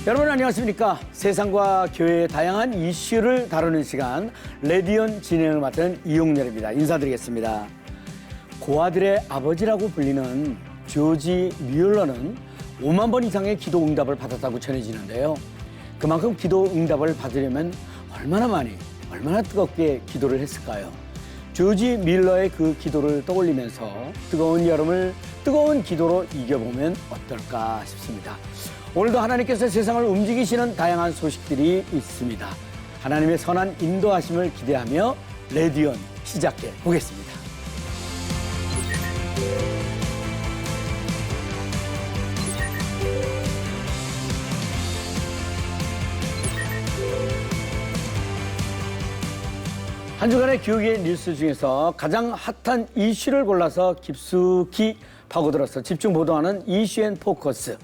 여러분 안녕하십니까? 세상과 교회의 다양한 이슈를 다루는 시간 레디언 진행을 맡은 이용렬입니다. 인사드리겠습니다. 고아들의 아버지라고 불리는 조지 뮬러는 5만 번 이상의 기도 응답을 받았다고 전해지는데요. 그만큼 기도 응답을 받으려면 얼마나 많이, 얼마나 뜨겁게 기도를 했을까요? 조지 뮬러의 그 기도를 떠올리면서 뜨거운 여름을 뜨거운 기도로 이겨보면 어떨까 싶습니다. 오늘도 하나님께서 세상을 움직이시는 다양한 소식들이 있습니다. 하나님의 선한 인도하심을 기대하며 레디언 시작해 보겠습니다. 한 주간의 교육의 뉴스 중에서 가장 핫한 이슈를 골라서 깊숙이 파고들어서 집중 보도하는 이슈앤포커스.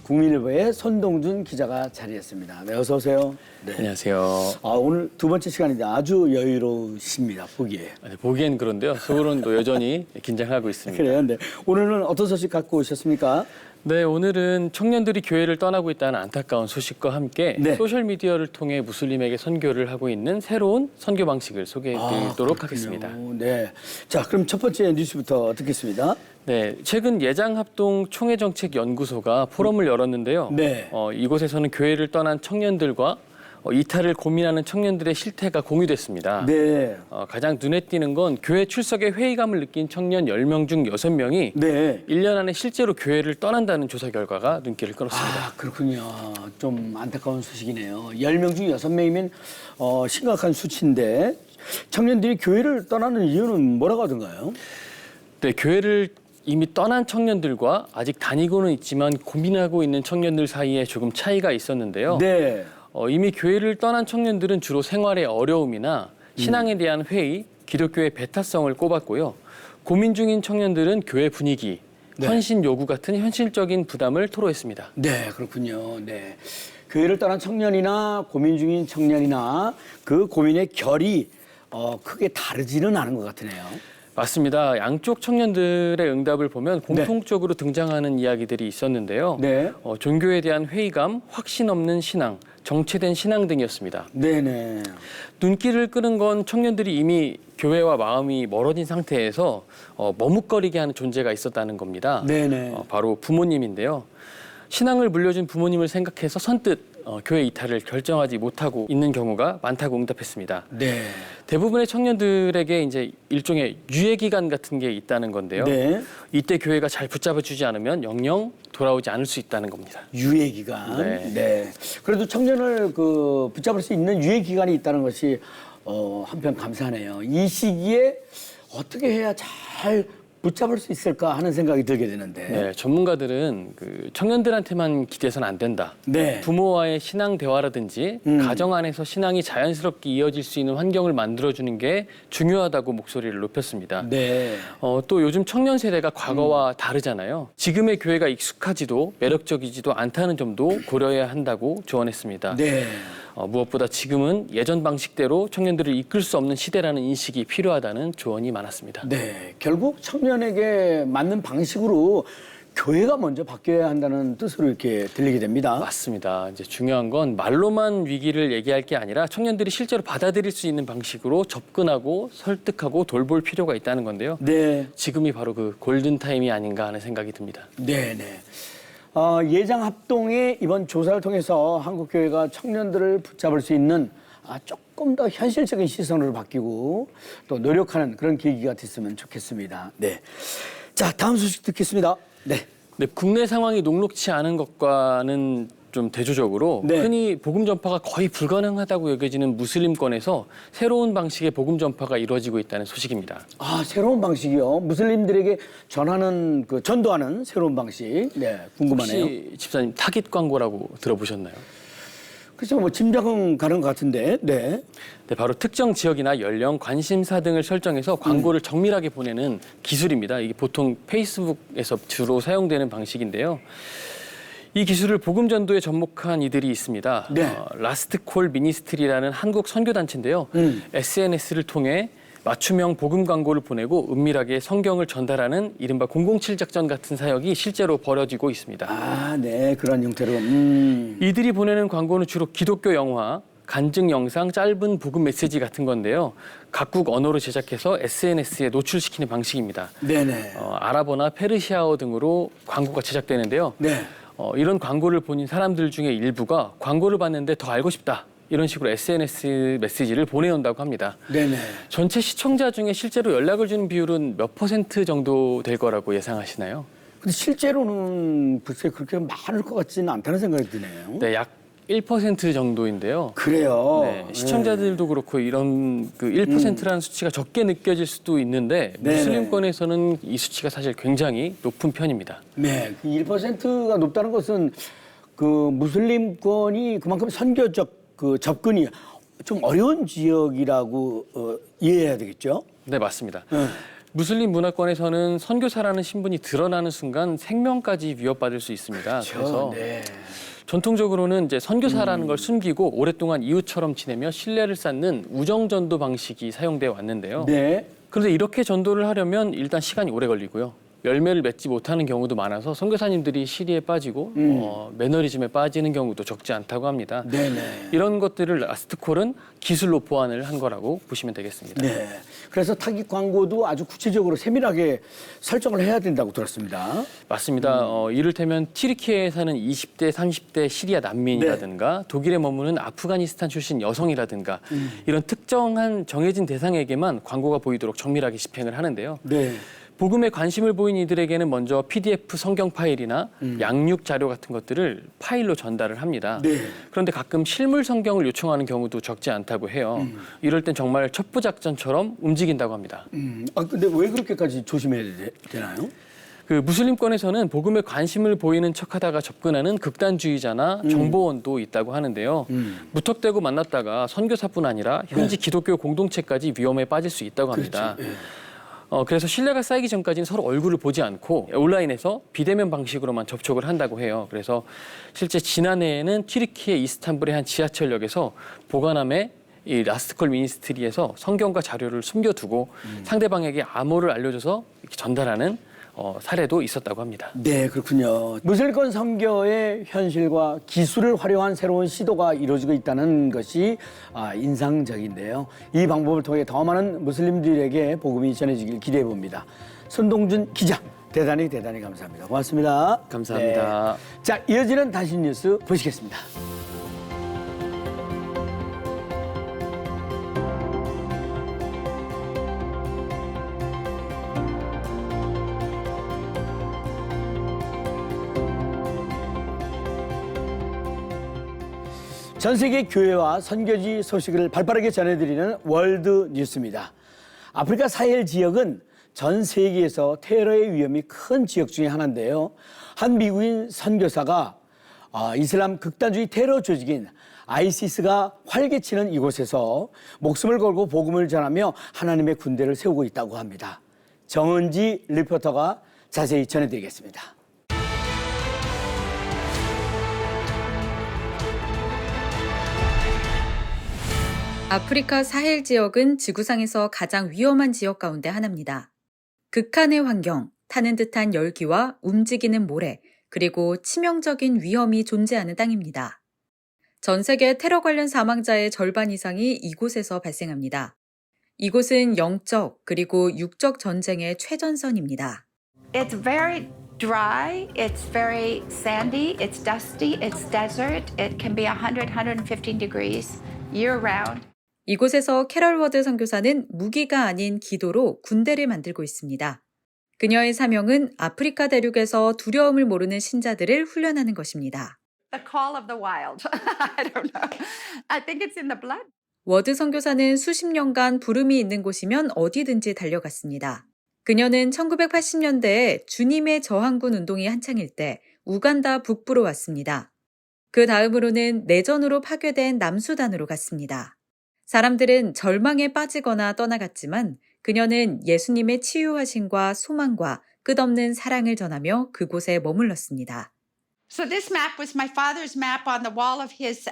국민일보의 손동준 기자가 자리했습니다. 네, 어서 오세요. 네. 안녕하세요. 오늘 두 번째 시간인데 아주 여유로우십니다, 보기에. 네, 보기엔 그런데요. 속으로는 여전히 긴장하고 있습니다. 그래요. 네. 오늘은 어떤 소식 갖고 오셨습니까? 네, 오늘은 청년들이 교회를 떠나고 있다는 안타까운 소식과 함께 네. 소셜미디어를 통해 무슬림에게 선교를 하고 있는 새로운 선교 방식을 소개해드리도록 하겠습니다. 네. 자, 그럼 첫 번째 뉴스부터 듣겠습니다. 네, 최근 예장합동 총회정책연구소가 포럼을 열었는데요. 네. 이곳에서는 교회를 떠난 청년들과 이탈을 고민하는 청년들의 실태가 공유됐습니다. 네. 가장 눈에 띄는 건 교회 출석에 회의감을 느낀 청년 10명 중 6명이 네. 1년 안에 실제로 교회를 떠난다는 조사 결과가 눈길을 끌었습니다. 아, 그렇군요. 좀 안타까운 소식이네요. 10명 중 6명이면 심각한 수치인데 청년들이 교회를 떠나는 이유는 뭐라고 하던가요? 네, 교회를 이미 떠난 청년들과 아직 다니고는 있지만 고민하고 있는 청년들 사이에 조금 차이가 있었는데요. 네. 이미 교회를 떠난 청년들은 주로 생활의 어려움이나 신앙에 대한 회의, 기독교의 배타성을 꼽았고요. 고민 중인 청년들은 교회 분위기, 네. 헌신 요구 같은 현실적인 부담을 토로했습니다. 네, 그렇군요. 네. 교회를 떠난 청년이나 고민 중인 청년이나 그 고민의 결이 크게 다르지는 않은 것 같으네요. 맞습니다. 양쪽 청년들의 응답을 보면 공통적으로 등장하는 이야기들이 있었는데요. 네. 종교에 대한 회의감, 확신 없는 신앙, 정체된 신앙 등이었습니다. 네네. 눈길을 끄는 건 청년들이 이미 교회와 마음이 멀어진 상태에서 머뭇거리게 하는 존재가 있었다는 겁니다. 네네. 바로 부모님인데요. 신앙을 물려준 부모님을 생각해서 선뜻 교회 이탈을 결정하지 못하고 있는 경우가 많다고 응답했습니다. 네. 대부분의 청년들에게 이제 일종의 유예 기간 같은 게 있다는 건데요. 네. 이때 교회가 잘 붙잡아주지 않으면 영영 돌아오지 않을 수 있다는 겁니다. 유예 기간. 네. 네. 그래도 청년을 붙잡을 수 있는 유예 기간이 있다는 것이 한편 감사하네요. 이 시기에 어떻게 해야 잘 붙잡을 수 있을까 하는 생각이 들게 되는데. 네, 전문가들은 청년들한테만 기대서는 안 된다. 네. 부모와의 신앙 대화라든지 가정 안에서 신앙이 자연스럽게 이어질 수 있는 환경을 만들어주는 게 중요하다고 목소리를 높였습니다. 네. 또 요즘 청년 세대가 과거와 다르잖아요. 지금의 교회가 익숙하지도 매력적이지도 않다는 점도 고려해야 한다고 조언했습니다. 네. 무엇보다 지금은 예전 방식대로 청년들을 이끌 수 없는 시대라는 인식이 필요하다는 조언이 많았습니다. 네. 결국 청년에게 맞는 방식으로 교회가 먼저 바뀌어야 한다는 뜻으로 이렇게 들리게 됩니다. 맞습니다. 이제 중요한 건 말로만 위기를 얘기할 게 아니라 청년들이 실제로 받아들일 수 있는 방식으로 접근하고 설득하고 돌볼 필요가 있다는 건데요. 네. 지금이 바로 그 골든 타임이 아닌가 하는 생각이 듭니다. 네네. 예장합동의 이번 조사를 통해서 한국교회가 청년들을 붙잡을 수 있는 조금 더 현실적인 시선으로 바뀌고 또 노력하는 그런 계기가 됐으면 좋겠습니다. 네. 자, 다음 소식 듣겠습니다. 네. 네, 국내 상황이 녹록치 않은 것과는 좀 대조적으로 네. 흔히 복음 전파가 거의 불가능하다고 여겨지는 무슬림권에서 새로운 방식의 복음 전파가 이루어지고 있다는 소식입니다. 새로운 방식이요. 무슬림들에게 전도하는 새로운 방식. 네, 궁금하네요. 혹시 집사님 타깃 광고라고 들어보셨나요? 그렇죠. 짐작은 가는 것 같은데. 네. 네, 바로 특정 지역이나 연령, 관심사 등을 설정해서 광고를 정밀하게 보내는 기술입니다. 이게 보통 페이스북에서 주로 사용되는 방식인데요. 이 기술을 복음 전도에 접목한 이들이 있습니다. 네. 라스트 콜 미니스트리라는 한국 선교단체인데요. SNS를 통해 맞춤형 복음 광고를 보내고 은밀하게 성경을 전달하는 이른바 007 작전 같은 사역이 실제로 벌어지고 있습니다. 아, 네. 그런 형태로. 이들이 보내는 광고는 주로 기독교 영화, 간증 영상, 짧은 복음 메시지 같은 건데요. 각국 언어로 제작해서 SNS에 노출시키는 방식입니다. 네네. 아랍어나 페르시아어 등으로 광고가 제작되는데요. 네. 이런 광고를 보는 사람들 중에 일부가 광고를 봤는데 더 알고 싶다. 이런 식으로 SNS 메시지를 보내온다고 합니다. 네네. 전체 시청자 중에 실제로 연락을 주는 비율은 몇 % 정도 될 거라고 예상하시나요? 근데 실제로는 글쎄 그렇게 많을 것 같지는 않다는 생각이 드네요. 네, 약 1% 정도인데요. 그래요. 네, 시청자들도 그렇고 이런 그 1%라는 수치가 적게 느껴질 수도 있는데 네네. 무슬림권에서는 이 수치가 사실 굉장히 높은 편입니다. 네. 그 1%가 높다는 것은 그 무슬림권이 그만큼 선교적 그 접근이 좀 어려운 지역이라고 이해해야 되겠죠? 네, 맞습니다. 무슬림 문화권에서는 선교사라는 신분이 드러나는 순간 생명까지 위협받을 수 있습니다. 그래서 네. 전통적으로는 이제 선교사라는 걸 숨기고 오랫동안 이웃처럼 지내며 신뢰를 쌓는 우정 전도 방식이 사용되어 왔는데요. 네. 그런데 이렇게 전도를 하려면 일단 시간이 오래 걸리고요. 열매를 맺지 못하는 경우도 많아서 선교사님들이 시리에 빠지고 매너리즘에 빠지는 경우도 적지 않다고 합니다. 네네. 이런 것들을 라스트콜은 기술로 보완을 한 거라고 보시면 되겠습니다. 네. 그래서 타깃 광고도 아주 구체적으로 세밀하게 설정을 해야 된다고 들었습니다. 맞습니다. 이를테면 튀르키예에 사는 20대, 30대 시리아 난민이라든가 독일에 머무는 아프가니스탄 출신 여성이라든가 이런 특정한 정해진 대상에게만 광고가 보이도록 정밀하게 집행을 하는데요. 네. 복음에 관심을 보인 이들에게는 먼저 PDF 성경 파일이나 양육 자료 같은 것들을 파일로 전달을 합니다. 네. 그런데 가끔 실물 성경을 요청하는 경우도 적지 않다고 해요. 이럴 땐 정말 첩보 작전처럼 움직인다고 합니다. 근데 왜 그렇게까지 조심해야 되나요? 그 무슬림권에서는 복음에 관심을 보이는 척하다가 접근하는 극단주의자나 정보원도 있다고 하는데요. 무턱대고 만났다가 선교사뿐 아니라 현지 기독교 공동체까지 위험에 빠질 수 있다고 합니다. 그렇죠. 예. 그래서 신뢰가 쌓이기 전까지는 서로 얼굴을 보지 않고 온라인에서 비대면 방식으로만 접촉을 한다고 해요. 그래서 실제 지난해에는 튀르키예 이스탄불의 한 지하철역에서 보관함에 이 라스트콜 미니스트리에서 성경과 자료를 숨겨두고 상대방에게 암호를 알려줘서 이렇게 전달하는 사례도 있었다고 합니다. 네, 그렇군요. 무슬림권 선교의 현실과 기술을 활용한 새로운 시도가 이루어지고 있다는 것이 인상적인데요. 이 방법을 통해 더 많은 무슬림들에게 복음이 전해지길 기대해 봅니다. 손동준 기자, 대단히 감사합니다. 고맙습니다. 감사합니다. 네. 자, 이어지는 단신 뉴스 보시겠습니다. 전 세계 교회와 선교지 소식을 발빠르게 전해드리는 월드 뉴스입니다. 아프리카 사헬 지역은 전 세계에서 테러의 위험이 큰 지역 중에 하나인데요. 한 미국인 선교사가 이슬람 극단주의 테러 조직인 ISIS가 활개치는 이곳에서 목숨을 걸고 복음을 전하며 하나님의 군대를 세우고 있다고 합니다. 정은지 리포터가 자세히 전해드리겠습니다. 아프리카 사헬 지역은 지구상에서 가장 위험한 지역 가운데 하나입니다. 극한의 환경, 타는 듯한 열기와 움직이는 모래, 그리고 치명적인 위험이 존재하는 땅입니다. 전 세계 테러 관련 사망자의 절반 이상이 이곳에서 발생합니다. 이곳은 영적 그리고 육적 전쟁의 최전선입니다. It's very dry, it's very sandy, it's dusty, it's desert. It can be 100, 115 degrees year round. 이곳에서 캐럴 워드 선교사는 무기가 아닌 기도로 군대를 만들고 있습니다. 그녀의 사명은 아프리카 대륙에서 두려움을 모르는 신자들을 훈련하는 것입니다. The call of the wild. I don't know. I think it's in the blood. 워드 선교사는 수십 년간 부름이 있는 곳이면 어디든지 달려갔습니다. 그녀는 1980년대에 주님의 저항군 운동이 한창일 때 우간다 북부로 왔습니다. 그 다음으로는 내전으로 파괴된 남수단으로 갔습니다. 사람들은 절망에 빠지거나 떠나갔지만 그녀는 예수님의 치유하심과 소망과 끝없는 사랑을 전하며 그곳에 머물렀습니다. So this map was my father's map on the wall of his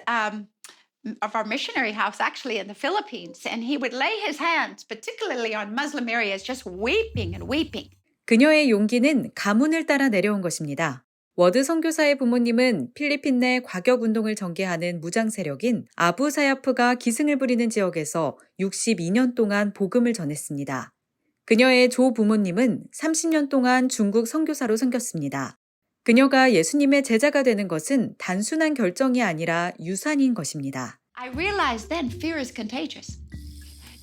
of our missionary house, actually in the Philippines, and he would lay his hands, particularly on Muslim areas, just weeping and weeping. 그녀의 용기는 가문을 따라 내려온 것입니다. 워드 선교사의 부모님은 필리핀 내 과격 운동을 전개하는 무장 세력인 아부 사야프가 기승을 부리는 지역에서 62년 동안 복음을 전했습니다. 그녀의 조 부모님은 30년 동안 중국 선교사로 섬겼습니다. 그녀가 예수님의 제자가 되는 것은 단순한 결정이 아니라 유산인 것입니다. I realized then fear is contagious,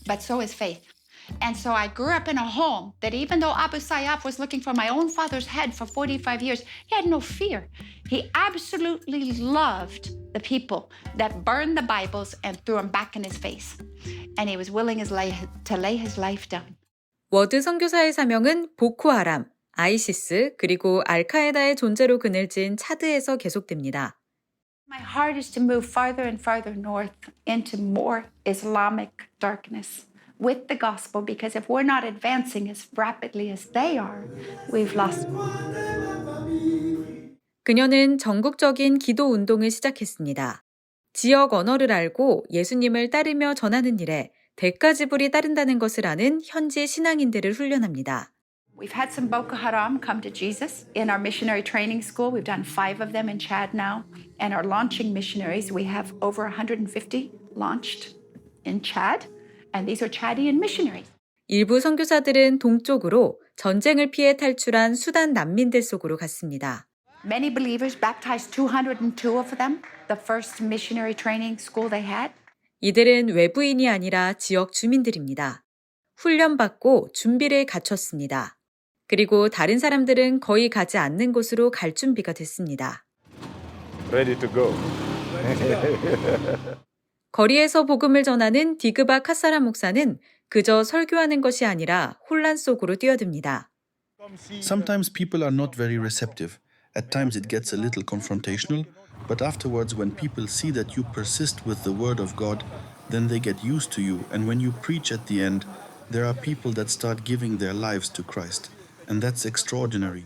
but so is faith. And so I grew up in a home that even though Abu Sayyaf was looking for my own father's head for 45 years, he had no fear. He absolutely loved the people that burned the Bibles and threw them back in his face. And he was willing to lay his life down. 워드 선교사의 사명은 보코하람, 아이시스, 그리고 알카에다의 존재로 그늘진 차드에서 계속됩니다. My heart is to move farther and farther north into more Islamic darkness with the gospel, because if we're not advancing as rapidly as they are, we've lost. 그녀는 전국적인 기도 운동을 시작했습니다. 지역 언어를 알고 예수님을 따르며 전하는 일에 대가 지불이 따른다는 것을 아는 현지 신앙인들을 훈련합니다. We've had some Boko Haram come to Jesus in our missionary training school. We've done 5 of them in Chad now. And our launching missionaries, we have over 150 launched in Chad. And these are Chadian missionaries. 일부 선교사들은 동쪽으로 전쟁을 피해 탈출한 수단 난민들 속으로 갔습니다. Many believers, baptized 202 of them, the first missionary training school they had. 이들은 외부인이 아니라 지역 주민들입니다. 훈련받고 준비를 갖췄습니다. 그리고 다른 사람들은 거의 가지 않는 곳으로 갈 준비가 됐습니다. Ready to go. 거리에서 복음을 전하는 디그바 카사라 목사는 그저 설교하는 것이 아니라 혼란 속으로 뛰어듭니다. Sometimes people are not very receptive. At times it gets a little confrontational, but afterwards when people see that you persist with the word of God, then they get used to you, and when you preach at the end, there are people that start giving their lives to Christ, and that's extraordinary.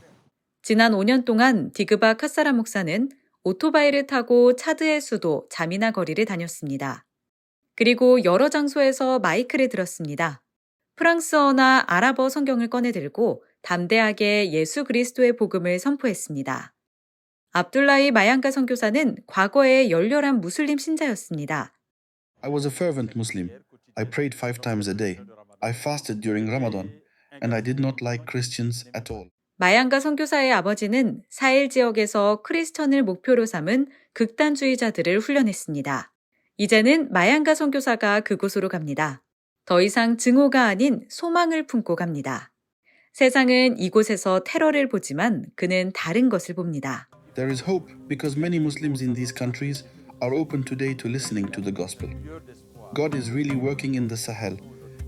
지난 5년 동안 디그바 카사라 목사는 오토바이를 타고 차드의 수도 자미나 거리를 다녔습니다. 그리고 여러 장소에서 마이크를 들었습니다. 프랑스어나 아랍어 성경을 꺼내 들고 담대하게 예수 그리스도의 복음을 선포했습니다. 압둘라히 마양가 선교사는 과거에 열렬한 무슬림 신자였습니다. I was a fervent Muslim. I prayed 5 times a day. I fasted during Ramadan, and I did not like Christians at all. 마양가 선교사의 아버지는 사헬 지역에서 크리스천을 목표로 삼은 극단주의자들을 훈련했습니다. 이제는 마양가 선교사가 그곳으로 갑니다. 더 이상 증오가 아닌 소망을 품고 갑니다. 세상은 이곳에서 테러를 보지만 그는 다른 것을 봅니다. There is hope because many Muslims in these countries are open today to listening to the gospel. God is really working in the Sahel.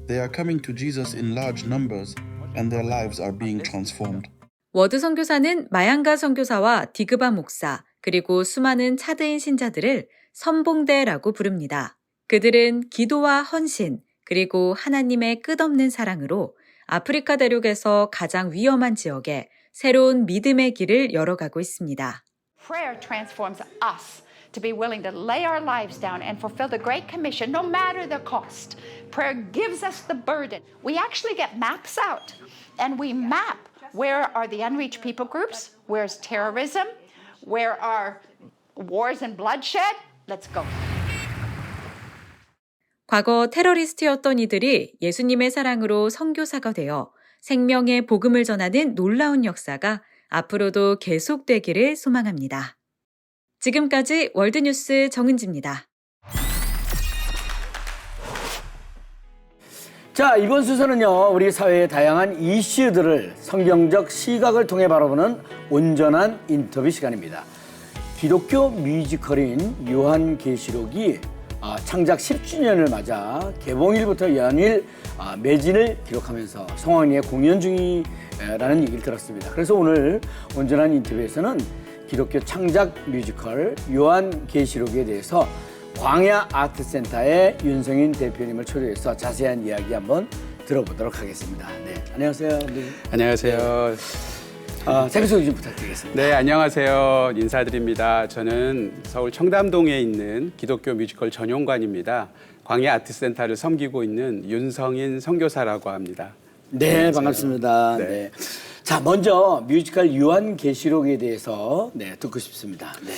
They are coming to Jesus in large numbers and their lives are being transformed. 워드 선교사는 마양가 선교사와 디그바 목사, 그리고 수많은 차드인 신자들을 선봉대라고 부릅니다. 그들은 기도와 헌신, 그리고 하나님의 끝없는 사랑으로 아프리카 대륙에서 가장 위험한 지역에 새로운 믿음의 길을 열어가고 있습니다. Prayer transforms us to be willing to lay our lives down and fulfill the Great Commission, no matter the cost. Prayer gives us the burden. We actually get maps out, and we map where are the unreached people groups, where's terrorism, where are wars and bloodshed. Let's go. 과거 테러리스트였던 이들이 예수님의 사랑으로 선교사가 되어 생명의 복음을 전하는 놀라운 역사가 앞으로도 계속되기를 소망합니다. 지금까지 월드뉴스 정은지입니다. 자, 이번 순서는요, 우리 사회의 다양한 이슈들을 성경적 시각을 통해 바라보는 온전한 인터뷰 시간입니다. 기독교 뮤지컬인 요한계시록이 창작 10주년을 맞아 개봉일부터 연일 매진을 기록하면서 성황리에 공연 중이라는 얘기를 들었습니다. 그래서 오늘 온전한 인터뷰에서는 기독교 창작 뮤지컬 요한계시록에 대해서 광야 아트센터의 윤성인 대표님을 초대해서 자세한 이야기 한번 들어보도록 하겠습니다. 네, 안녕하세요. 안녕하세요. 자기소개 좀 부탁드리겠습니다. 네, 안녕하세요. 인사드립니다. 저는 서울 청담동에 있는 기독교 뮤지컬 전용관입니다. 광야 아트센터를 섬기고 있는 윤성인 선교사라고 합니다. 네, 반갑습니다. 네. 네. 자, 먼저 뮤지컬 요한계시록에 대해서 듣고 싶습니다. 네.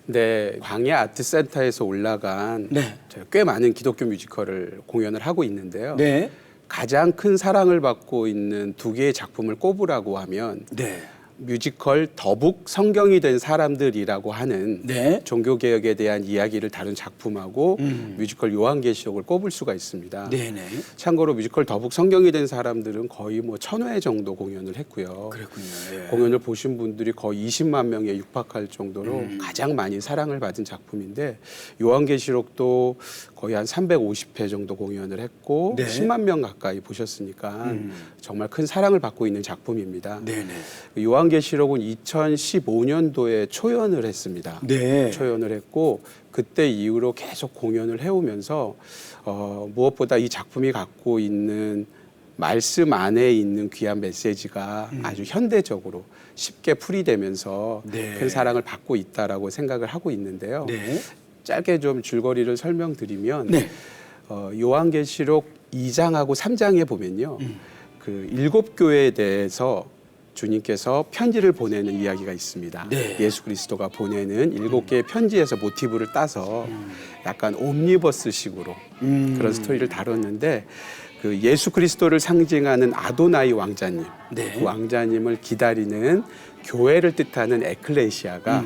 네, 광야 아트센터에서 올라간 네. 저희 꽤 많은 기독교 뮤지컬을 공연을 하고 있는데요. 네. 가장 큰 사랑을 받고 있는 두 개의 작품을 꼽으라고 하면 네. 뮤지컬 더북 성경이 된 사람들이라고 하는 네. 종교개혁에 대한 이야기를 다룬 작품하고 뮤지컬 요한계시록을 꼽을 수가 있습니다. 네네. 참고로 뮤지컬 더북 성경이 된 사람들은 거의 뭐 1000회 정도 공연을 했고요. 그랬군요. 예. 공연을 보신 분들이 거의 20만 명에 육박할 정도로 가장 많이 사랑을 받은 작품인데 요한계시록도 거의 한 350회 정도 공연을 했고 네. 10만 명 가까이 보셨으니까 정말 큰 사랑을 받고 있는 작품입니다. 네네. 요한계시록은 2015년도에 초연을 했습니다. 네. 초연을 했고 그때 이후로 계속 공연을 해오면서 무엇보다 이 작품이 갖고 있는 말씀 안에 있는 귀한 메시지가 아주 현대적으로 쉽게 풀이되면서 네. 큰 사랑을 받고 있다라고 생각을 하고 있는데요. 네. 짧게 좀 줄거리를 설명드리면 네. 요한계시록 2장하고 3장에 보면요. 그 7교회에 대해서 주님께서 편지를 보내는 이야기가 있습니다. 네. 예수 그리스도가 보내는 7개의 편지에서 모티브를 따서 약간 옴니버스식으로 그런 스토리를 다뤘는데 그 예수 그리스도를 상징하는 아도나이 왕자님, 네. 그 왕자님을 기다리는 교회를 뜻하는 에클레시아가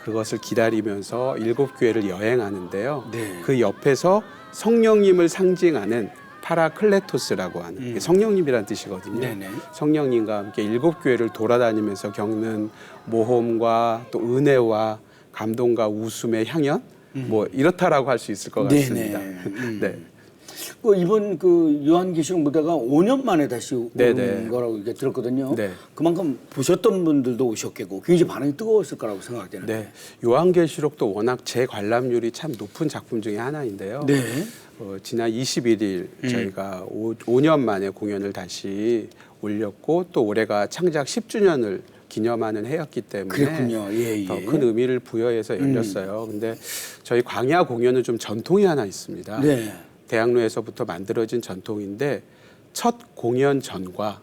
그것을 기다리면서 7교회를 여행하는데요. 네. 그 옆에서 성령님을 상징하는 파라클레토스라고 하는 성령님이란 뜻이거든요. 네네. 성령님과 함께 7교회를 돌아다니면서 겪는 모험과 또 은혜와 감동과 웃음의 향연 뭐 이렇다라고 할 수 있을 것 같습니다. 네. 이번 그 요한계시록 무대가 5년 만에 다시 네네. 오는 거라고 이렇게 들었거든요. 네. 그만큼 보셨던 분들도 오셨겠고 굉장히 반응이 뜨거웠을 거라고 생각되는. 네. 요한계시록도 워낙 재관람률이 참 높은 작품 중에 하나인데요. 네. 지난 21일 저희가 5년 만에 공연을 다시 올렸고 또 올해가 창작 10주년을 기념하는 해였기 때문에 그랬군요. 예, 예. 더 큰 의미를 부여해서 열렸어요. 근데 저희 광야 공연은 좀 전통이 하나 있습니다. 네. 대학로에서부터 만들어진 전통인데 첫 공연 전과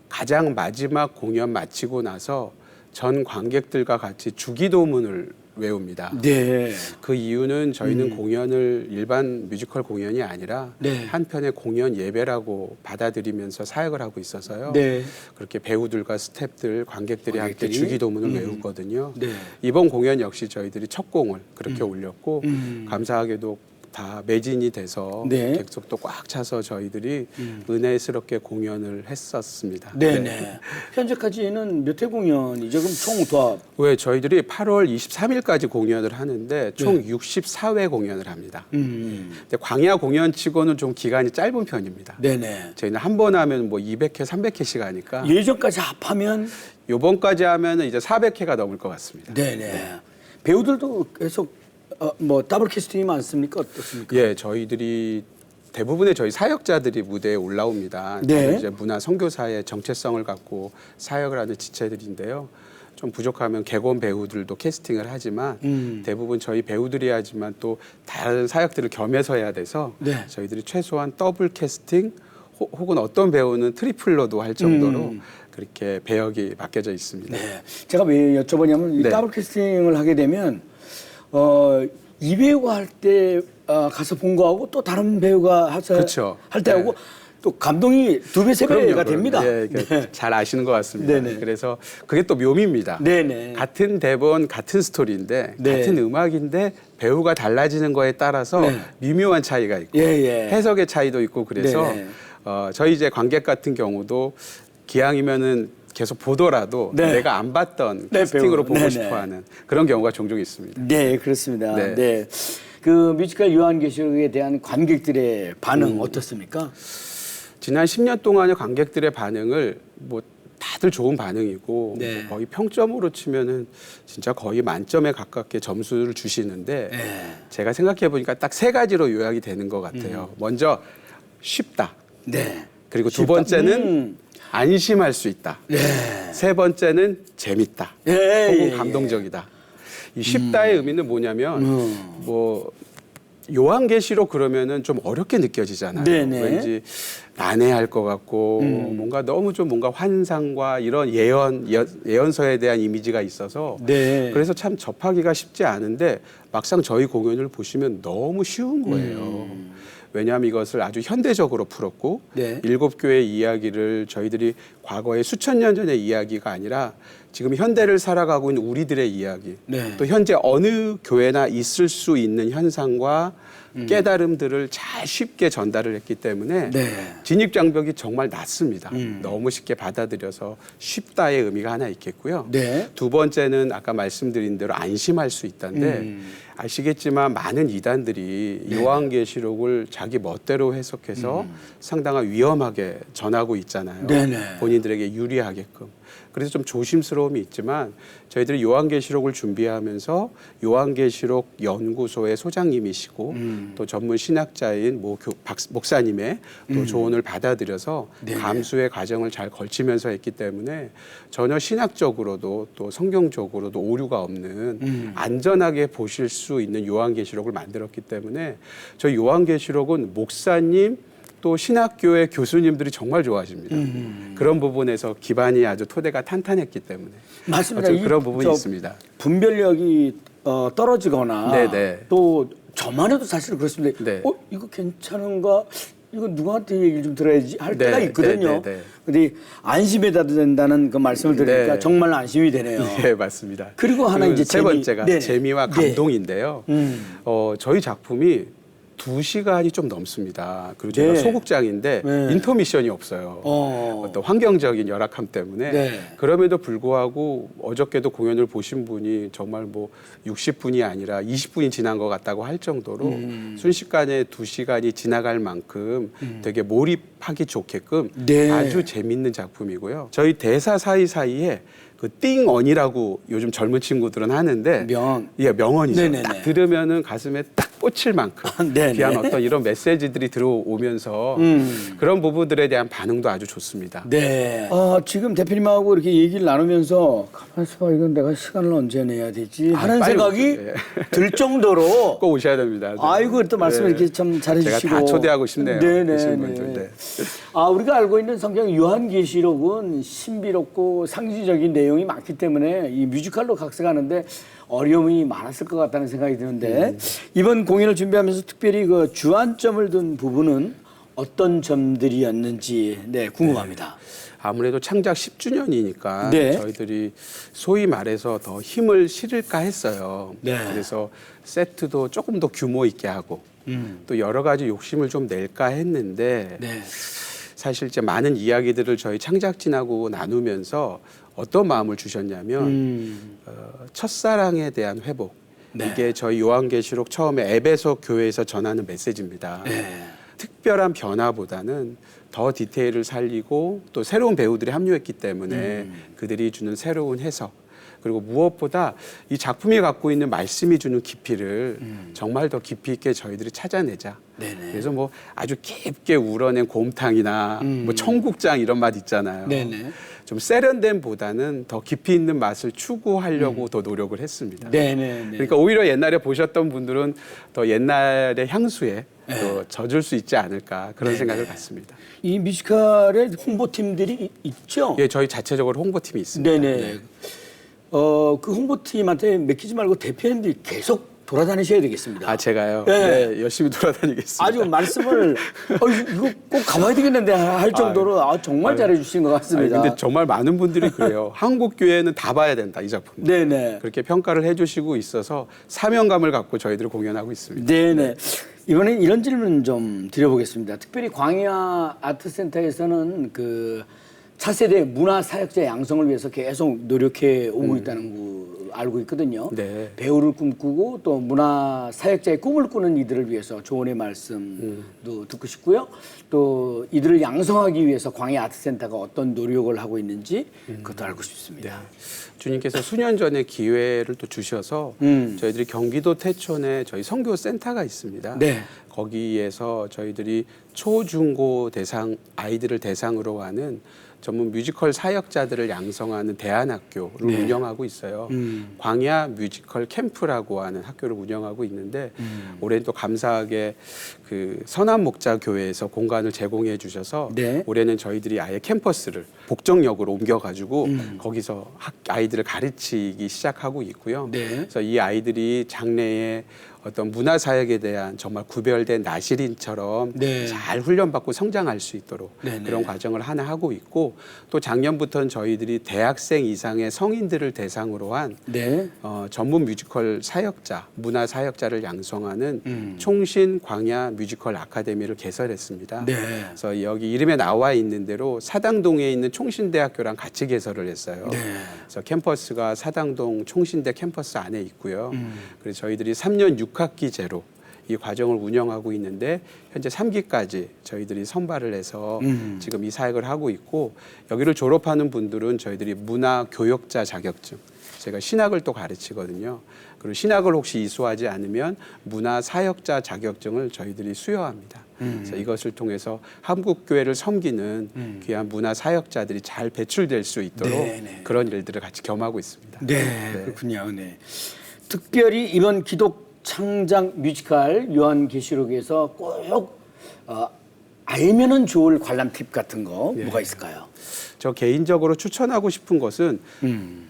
가장 마지막 공연 마치고 나서 전 관객들과 같이 주기도문을 외웁니다. 네. 그 이유는 저희는 공연을 일반 뮤지컬 공연이 아니라 네. 한편의 공연 예배라고 받아들이면서 사역을 하고 있어서요. 네. 그렇게 배우들과 스태프들, 관객들이 함께 관객들이? 주기도문을 외우거든요. 네. 이번 공연 역시 저희들이 첫 공을 그렇게 올렸고 감사하게도 다 매진이 돼서 네. 객석도 꽉 차서 저희들이 은혜스럽게 공연을 했었습니다. 네네. 현재까지는 몇 회 공연이죠? 그럼 총 도합. 왜 저희들이 8월 23일까지 공연을 하는데 총 64회 공연을 합니다. 근데 광야 공연치고는 좀 기간이 짧은 편입니다. 네네. 저희는 한 번 하면 뭐 200회, 300회씩 하니까 예전까지 합하면 요번까지 하면은 이제 400회가 넘을 것 같습니다. 네네. 배우들도 계속 뭐 더블 캐스팅이 많습니까? 어떻습니까? 예, 저희들이 대부분의 저희 사역자들이 무대에 올라옵니다. 네. 이제 문화 선교사의 정체성을 갖고 사역을 하는 지체들인데요. 좀 부족하면 객원 배우들도 캐스팅을 하지만 대부분 저희 배우들이 하지만 또 다른 사역들을 겸해서 해야 돼서 네. 저희들이 최소한 더블 캐스팅 혹은 어떤 배우는 트리플로도 할 정도로 그렇게 배역이 맡겨져 있습니다. 네. 제가 왜 여쭤보냐면 이 네. 더블 캐스팅을 하게 되면 이 배우가 할 때 가서 본 거하고 또 다른 배우가 그렇죠. 할 때하고 또 감동이 2배, 3배가 됩니다. 예, 잘 아시는 것 같습니다. 네네. 그래서 그게 또 묘미입니다. 네네. 같은 대본, 같은 스토리인데 네. 같은 음악인데 배우가 달라지는 거에 따라서 네. 미묘한 차이가 있고 예, 예. 해석의 차이도 있고 그래서 네네. 저희 이제 관객 같은 경우도 기왕이면은 계속 보더라도 네. 내가 안 봤던 네, 캐스팅으로 배우. 보고 네네. 싶어하는 그런 경우가 종종 있습니다. 네, 그렇습니다. 네. 네. 그 뮤지컬 요한계시록에 대한 관객들의 반응 어떻습니까? 지난 10년 동안의 관객들의 반응을 뭐 다들 좋은 반응이고 네. 거의 평점으로 치면은 진짜 거의 만점에 가깝게 점수를 주시는데 네. 제가 생각해 보니까 딱 3가지로 요약이 되는 것 같아요. 먼저 쉽다. 네. 그리고 두 번째는 안심할 수 있다. 세 번째는 재밌다. 혹은 감동적이다. 이 쉽다의 의미는 뭐냐면 뭐 요한계시록 그러면은 좀 어렵게 느껴지잖아요. 네네. 왠지 난해할 것 같고 뭔가 너무 좀 뭔가 환상과 이런 예언서에 대한 이미지가 있어서 네. 그래서 참 접하기가 쉽지 않은데 막상 저희 공연을 보시면 너무 쉬운 거예요. 왜냐하면 이것을 아주 현대적으로 풀었고 네. 7교회의 이야기를 저희들이 과거에 수천 년 전의 이야기가 아니라 지금 현대를 살아가고 있는 우리들의 이야기 네. 또 현재 어느 교회나 있을 수 있는 현상과 깨달음들을 잘 쉽게 전달을 했기 때문에 네. 진입장벽이 정말 낮습니다. 너무 쉽게 받아들여서 쉽다의 의미가 하나 있겠고요. 네. 두 번째는 아까 말씀드린 대로 안심할 수 있다는데 아시겠지만 많은 이단들이 요한계시록을 자기 멋대로 해석해서 상당한 위험하게 전하고 있잖아요. 네네. 본인들에게 유리하게끔. 그래서 좀 조심스러움이 있지만 저희들이 요한계시록을 준비하면서 요한계시록 연구소의 소장님이시고 또 전문 신학자인 목사님의 또 조언을 받아들여서 감수의 과정을 잘 걸치면서 했기 때문에 전혀 신학적으로도 또 성경적으로도 오류가 없는 안전하게 보실 수 있는 요한계시록을 만들었기 때문에 저희 요한계시록은 목사님 또 신학교의 교수님들이 정말 좋아하십니다. 그런 부분에서 기반이 아주 토대가 탄탄했기 때문에 맞습니다. 그런 부분이 있습니다. 분별력이 떨어지거나 네네. 또 저만 해도 사실 그렇습니다. 네. 이거 괜찮은가? 이거 누구한테 얘기를 좀 들어야지 할 네, 때가 있거든요. 네. 근데 안심해야 된다는 그 말씀을 들으니까 네. 정말 안심이 되네요. 네, 맞습니다. 그리고 하나 이제 세 번째가 네네. 재미와 네. 감동인데요. 저희 작품이 2시간이 좀 넘습니다. 그리고 제가 네. 소극장인데 네. 인터미션이 없어요. 어떤 환경적인 열악함 때문에 네. 그럼에도 불구하고 어저께도 공연을 보신 분이 정말 뭐 60분이 아니라 20분이 지난 것 같다고 할 정도로 순식간에 2시간이 지나갈 만큼 되게 몰입하기 좋게끔 네. 아주 재밌는 작품이고요. 저희 대사 사이사이에 그 띵언이라고 요즘 젊은 친구들은 하는데 예, 명언이죠. 네네네. 딱 들으면은 가슴에 딱 꽂힐 만큼 네네. 귀한 어떤 이런 메시지들이 들어오면서 그런 부분들에 대한 반응도 아주 좋습니다. 네. 지금 대표님하고 이렇게 얘기를 나누면서 가만 있어봐, 이건 내가 시간을 언제 내야 되지 하는 빨리 생각이 오세요. 예. 들 정도로 꼭 오셔야 됩니다. 아이고 또 말씀을 이렇게 참 잘해주시고 제가 다 초대하고 싶네요. 네네. 오신 분들. 네. 우리가 알고 있는 성경 요한계시록은 신비롭고 상징적인 내용이 많기 때문에 이 뮤지컬로 각색하는데 어려움이 많았을 것 같다는 생각이 드는데 이번 공연을 준비하면서 특별히 그 주안점을 둔 부분은 어떤 점들이었는지 궁금합니다. 아무래도 창작 10주년이니까 네. 저희들이 소위 말해서 더 힘을 실을까 했어요. 네. 그래서 세트도 조금 더 규모 있게 하고 또 여러 가지 욕심을 좀 낼까 했는데 사실 이제 많은 이야기들을 저희 창작진하고 나누면서 어떤 마음을 주셨냐면 첫사랑에 대한 회복. 이게 저희 요한계시록 처음에 에베소 교회에서 전하는 메시지입니다. 특별한 변화보다는 더 디테일을 살리고 또 새로운 배우들이 합류했기 때문에 그들이 주는 새로운 해석 그리고 무엇보다 이 작품이 갖고 있는 말씀이 주는 깊이를 정말 더 깊이 있게 저희들이 찾아내자. 그래서 뭐 아주 깊게 우러낸 곰탕이나 뭐 청국장 이런 맛 있잖아요. 좀 세련됨보다는 더 깊이 있는 맛을 추구하려고 더 노력을 했습니다. 그러니까 오히려 옛날에 보셨던 분들은 더 옛날의 향수에 또 젖을 수 있지 않을까 그런 생각을 갖습니다. 이 뮤지컬의 홍보팀들이 있죠? 예, 저희 자체적으로 홍보팀이 있습니다. 네네. 그 홍보팀한테 맡기지 말고 대표님들이 계속 돌아다니셔야 되겠습니다. 제가요? 네. 네, 열심히 돌아다니겠습니다. 아주 말씀을 이거 꼭 가봐야 되겠는데 할 정도로 정말 잘해주신 것 같습니다. 근데 정말 많은 분들이 그래요. 한국 교회는 다 봐야 된다 이 작품. 네네. 그렇게 평가를 해주시고 있어서 사명감을 갖고 저희들이 공연하고 있습니다. 네네. 이번엔 이런 질문 좀 드려보겠습니다. 특별히 광야 아트센터에서는 그 차세대 문화 사역자 양성을 위해서 계속 노력해 오고 있다는 알고 있거든요. 네. 배우를 꿈꾸고 또 문화 사역자의 꿈을 꾸는 이들을 위해서 조언의 말씀도 듣고 싶고요. 또 이들을 양성하기 위해서 광야 아트센터가 어떤 노력을 하고 있는지 그것도 알고 싶습니다. 주님께서 수년 전에 기회를 또 주셔서 저희들이 경기도 태촌에 저희 선교 센터가 있습니다. 네. 거기에서 저희들이 초중고 대상 아이들을 대상으로 하는 전문 뮤지컬 사역자들을 양성하는 대안학교를 네. 운영하고 있어요. 광야 뮤지컬 캠프라고 하는 학교를 운영하고 있는데 올해는 또 감사하게 그 선한 목자 교회에서 공간을 제공해 주셔서 네. 올해는 저희들이 아예 캠퍼스를 복정역으로 옮겨가지고 거기서 아이들을 가르치기 시작하고 있고요. 네. 그래서 이 아이들이 장래에 어떤 문화 사역에 대한 정말 구별된 나시린처럼 네. 잘 훈련받고 성장할 수 있도록 네네. 그런 과정을 하나 하고 있고 또 작년부터는 저희들이 대학생 이상의 성인들을 대상으로 한 네. 전문 뮤지컬 사역자, 문화 사역자를 양성하는 총신 광야 뮤지컬 아카데미를 개설했습니다. 네. 그래서 여기 이름에 나와 있는 대로 사당동에 있는 총신대학교랑 같이 개설을 했어요. 네. 그래서 캠퍼스가 사당동 총신대 캠퍼스 안에 있고요. 그래서 저희들이 3년 6학기제로 이 과정을 운영하고 있는데 현재 3기까지 저희들이 선발을 해서 지금 이 사역을 하고 있고 여기를 졸업하는 분들은 저희들이 문화 교역자 자격증, 제가 신학을 또 가르치거든요. 그리고 신학을 혹시 이수하지 않으면 문화 사역자 자격증을 저희들이 수여합니다. 그래서 이것을 통해서 한국 교회를 섬기는 귀한 문화 사역자들이 잘 배출될 수 있도록 네네. 그런 일들을 같이 겸하고 있습니다. 네, 그렇군요. 네. 특별히 이번 기독 창작 뮤지컬 요한계시록에서 꼭 알면은 좋을 관람 팁 같은 거 뭐가 있을까요? 저 개인적으로 추천하고 싶은 것은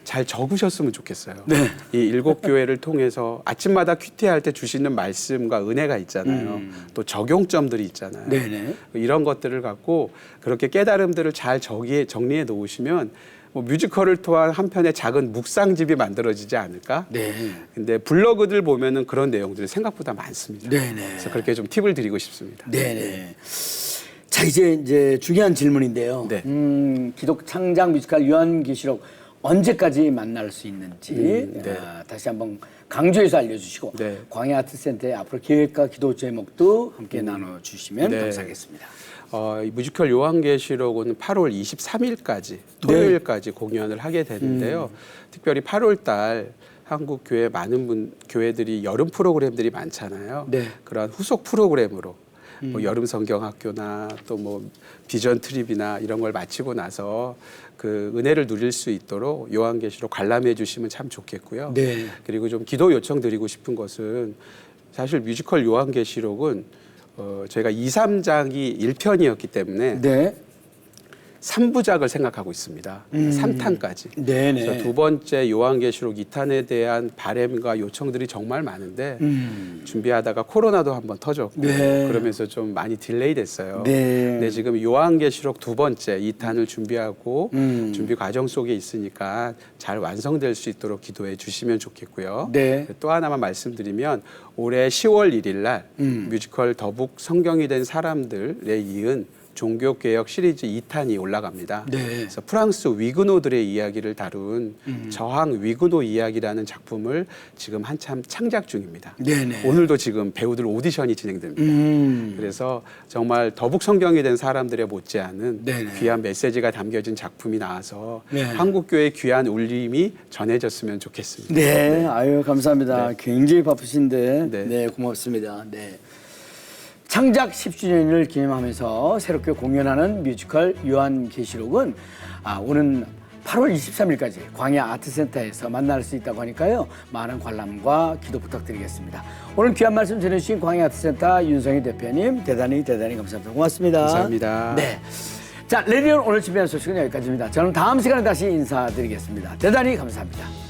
잘 적으셨으면 좋겠어요. 네. 이 7교회를 통해서 아침마다 큐티할 때 주시는 말씀과 은혜가 있잖아요. 또 적용점들이 있잖아요. 네네. 이런 것들을 갖고 그렇게 깨달음들을 잘 정리해 놓으시면 뭐 뮤지컬을 통한 한 편의 작은 묵상집이 만들어지지 않을까? 네. 근데 블로그들 보면은 그런 내용들이 생각보다 많습니다. 네네. 그래서 그렇게 좀 팁을 드리고 싶습니다. 네네. 자, 이제 중요한 질문인데요. 네. 기독 창작 뮤지컬 요한계시록 언제까지 만날 수 있는지 네. 다시 한번 강조해서 알려주시고 네. 광야 아트센터의 앞으로 계획과 기도 제목도 함께 나눠주시면 네. 감사하겠습니다. 이 뮤지컬 요한계시록은 8월 23일까지 토요일까지 공연을 하게 되는데요. 특별히 8월 달 한국 교회 많은 교회들이 여름 프로그램들이 많잖아요. 네. 그러한 후속 프로그램으로 뭐 여름 성경학교나 또 뭐 비전 트립이나 이런 걸 마치고 나서 그 은혜를 누릴 수 있도록 요한계시록 관람해 주시면 참 좋겠고요. 네. 그리고 좀 기도 요청 드리고 싶은 것은 사실 뮤지컬 요한계시록은 저희가 2, 3장이 1편이었기 때문에 네. 3부작을 생각하고 있습니다. 3탄까지. 네네. 그래서 두 번째 요한계시록 2탄에 대한 바람과 요청들이 정말 많은데 준비하다가 코로나도 한번 터졌고 네. 그러면서 좀 많이 딜레이 됐어요. 네. 근데 지금 요한계시록 두 번째 2탄을 준비하고 준비 과정 속에 있으니까 잘 완성될 수 있도록 기도해 주시면 좋겠고요. 네. 또 하나만 말씀드리면 올해 10월 1일 날 뮤지컬 더북 성경이 된 사람들에 이은 종교개혁 시리즈 2탄이 올라갑니다. 네. 그래서 프랑스 위그노들의 이야기를 다룬 저항 위그노 이야기라는 작품을 지금 한참 창작 중입니다. 네네. 오늘도 지금 배우들 오디션이 진행됩니다. 그래서 정말 더북 성경이 된 사람들의 못지않은 네네. 귀한 메시지가 담겨진 작품이 나와서 네. 한국교회의 귀한 울림이 전해졌으면 좋겠습니다. 네, 아유 감사합니다. 네. 굉장히 바쁘신데 네. 네, 고맙습니다. 네. 창작 10주년을 기념하면서 새롭게 공연하는 뮤지컬 요한계시록은 오는 8월 23일까지 광야 아트센터에서 만날 수 있다고 하니까요. 많은 관람과 기도 부탁드리겠습니다. 오늘 귀한 말씀 전해주신 광야 아트센터 윤성희 대표님 대단히 감사합니다. 고맙습니다. 감사합니다. 네. 자, 레디온 오늘 준비한 소식은 여기까지입니다. 저는 다음 시간에 다시 인사드리겠습니다. 대단히 감사합니다.